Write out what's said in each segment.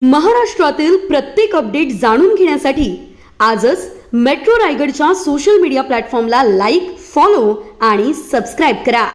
महाराष्ट्रातील प्रत्येक अपडेट जाणून घेण्यासाठी आजच मेट्रो रायगडच्या सोशल मीडिया प्लॅटफॉर्मला लाईक, फॉलो आणि सबस्क्राईब करा.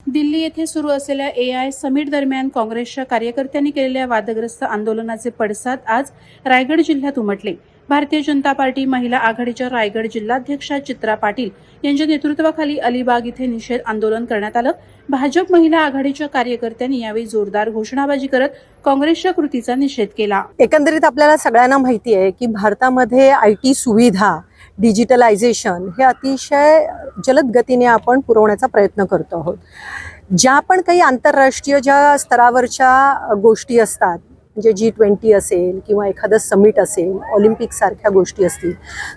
दिल्ली येथे सुरू असलेल्या AI समिट दरम्यान काँग्रेसच्या कार्यकर्त्यांनी केलेल्या वादग्रस्त आंदोलनाचे पडसाद आज रायगड जिल्ह्यात उमटले. भारतीय जनता पार्टी महिला आघाडीच्या रायगड जिल्हाध्यक्षा चित्रा पाटील यांच्या नेतृत्वाखाली अलिबाग येथे निषेध आंदोलन करण्यात आलं. भाजप महिला आघाडीच्या कार्यकर्त्यांनी यावेळी जोरदार घोषणाबाजी करत काँग्रेसच्या कृतीचा निषेध केला. एकंदरीत आपल्याला सगळ्यांना माहिती आहे की भारतामध्ये IT सुविधा, डिजिटलायझेशन हे अतिशय जलद गतीने आपण पुरवण्याचा प्रयत्न करतो आहोत. ज्या पण काही आंतरराष्ट्रीय ज्या स्तरावरच्या गोष्टी असतात, म्हणजे G20 असेल किंवा एखादं समिट असेल, ऑलिम्पिक सारख्या गोष्टी असतील,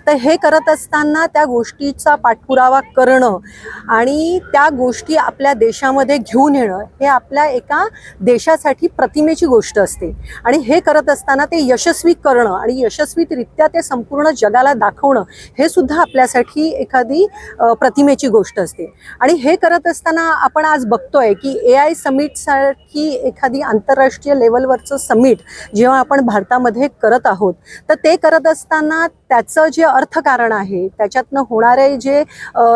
तर हे करत असताना त्या गोष्टीचा पाठपुरावा करणं आणि त्या गोष्टी आपल्या देशामध्ये घेऊन येणं हे आपल्या एका देशासाठी प्रतिमेची गोष्ट असते. आणि हे करत असताना ते यशस्वी करणं आणि यशस्वीरित्या ते संपूर्ण जगाला दाखवणं हे सुद्धा आपल्यासाठी एखादी प्रतिमेची गोष्ट असते. आणि हे करत असताना आपण आज बघतोय की AI समिटसारखी एखादी आंतरराष्ट्रीय लेवलवरचं समिट जेव्हा आपण भारतामध्ये करत आहोत, तर ते करत असताना त्याचं जे अर्थकारण आहे, त्याच्यातनं होणारे जे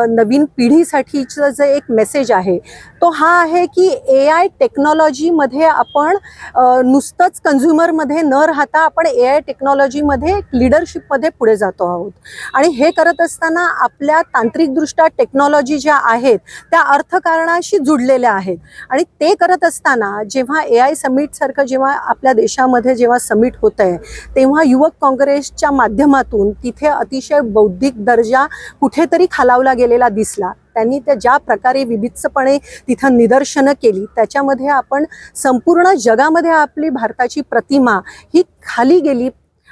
नवीन पिढीसाठीचं जे एक मेसेज आहे तो हा आहे की AI टेक्नॉलॉजीमध्ये आपण नुसतंच कन्झ्युमरमध्ये न राहता आपण AI टेक्नॉलॉजीमध्ये लीडरशिपमध्ये पुढे जातो आहोत. आणि हे करत असताना आपल्या तांत्रिकदृष्ट्या टेक्नॉलॉजी ज्या आहेत त्या अर्थकारणाशी जुडलेल्या आहेत. आणि ते करत असताना जेव्हा AI समिटसारखं जेव्हा आपल्या देशामध्ये जेव्हा समिट होत आहे, तेव्हा युवक काँग्रेसच्या माध्यमातून तिथे अतिशय बौद्धिक दर्जा कुठेतरी खालावला गेलेला दिसला. त्यांनी त्या ज्या प्रकारे विभित्सपणे तिथं निदर्शनं केली, त्याच्यामध्ये आपण संपूर्ण जगामध्ये आपली भारताची प्रतिमा ही खाली गेली.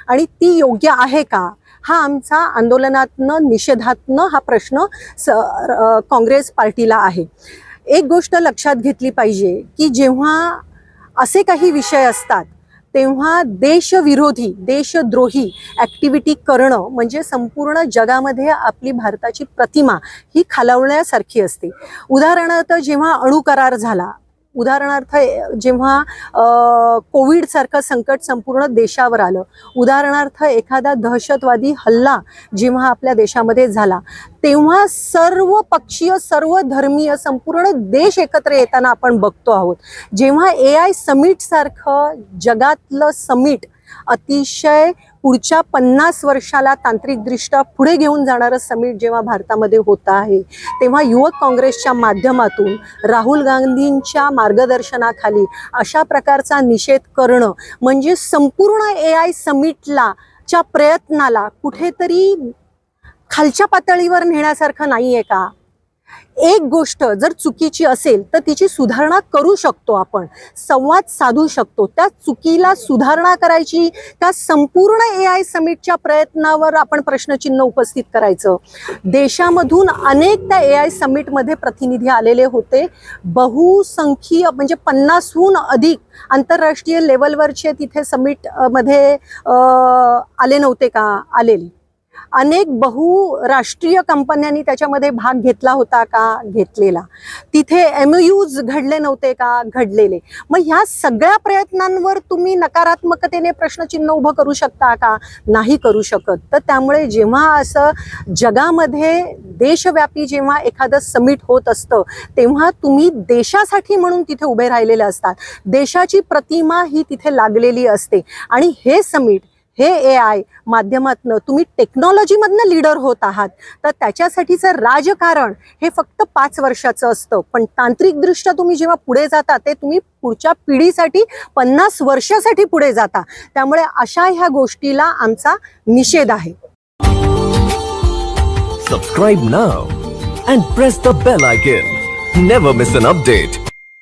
आणि ती योग्य आहे का, हा आमचा आंदोलनातनं निषेधातनं हा प्रश्न काँग्रेस पार्टीला आहे. एक गोष्ट लक्षात घेतली पाहिजे की जेव्हा असे काही विषय असतात तेव्हा देशविरोधी, देशद्रोही ॲक्टिव्हिटी करणं म्हणजे संपूर्ण जगामध्ये आपली भारताची प्रतिमा ही खालावण्यासारखी असते. उदाहरणार्थ जेव्हा अणु करार झाला, उदाहरणार्थ जेव्हा कोविडसारखं संकट संपूर्ण देशावर आलं, उदाहरणार्थ एखादा दहशतवादी हल्ला जेव्हा आपल्या देशामध्ये झाला, तेव्हा सर्व पक्षीय, सर्व धर्मीय संपूर्ण देश एकत्र येताना आपण बघतो आहोत. जेव्हा AI समिटसारखं जगातलं समिट अतिशय पुढच्या 50 वर्षाला तांत्रिकदृष्ट्या पुढे घेऊन जाणारं समिट जेव्हा भारतामध्ये होत आहे, तेव्हा युवक काँग्रेसच्या माध्यमातून राहुल गांधींच्या मार्गदर्शनाखाली अशा प्रकारचा निषेध करणं म्हणजे संपूर्ण AI समिटला च्या प्रयत्नाला कुठेतरी खालच्या पातळीवर नेण्यासारखं नाही आहे का? एक गोष्ट जर चुकीची असेल तर तिची सुधारणा करू शकतो, आपण संवाद साधू शकतो. त्या चुकीला सुधारणा करायची का संपूर्ण AI समिटच्या प्रयत्नावर आपण प्रश्नचिन्ह उपस्थित करायचं? देशामधून अनेक त्या AI समिटमध्ये प्रतिनिधी आलेले होते. बहुसंख्य म्हणजे 50हून अधिक आंतरराष्ट्रीय लेवलवरचे तिथे समिटमध्ये आले नव्हते का? आलेले. अनेक बहुराष्ट्रीय कंपन्यांनी त्याच्यामध्ये भाग घेतला होता का? घेतलेला. तिथे MOUs घडले नव्हते का? घडलेले. मग ह्या सगळ्या प्रयत्नांवर तुम्ही नकारात्मकतेने प्रश्नचिन्ह उभं करू शकता का? नाही करू शकत. तर त्यामुळे जेव्हा असं जगामध्ये देशव्यापी जेव्हा एखादं समिट होत असतं, तेव्हा तुम्ही देशासाठी म्हणून तिथे उभे राहिलेले असतात. देशाची प्रतिमा ही तिथे लागलेली असते. आणि हे समिट, हे AI माध्यमातनं तुम्ही टेक्नॉलॉजीमधनं लीडर होत आहात, तर त्याच्यासाठीचं राजकारण हे फक्त 5 वर्षाचं असतं. पण तांत्रिकदृष्ट्या तुम्ही जेव्हा पुढे जाता ते तुम्ही पुढच्या पिढीसाठी 50 वर्षासाठी पुढे जाता. त्यामुळे अशा ह्या गोष्टीला आमचा निषेध आहे. Subscribe now and press the bell icon. Never miss an update.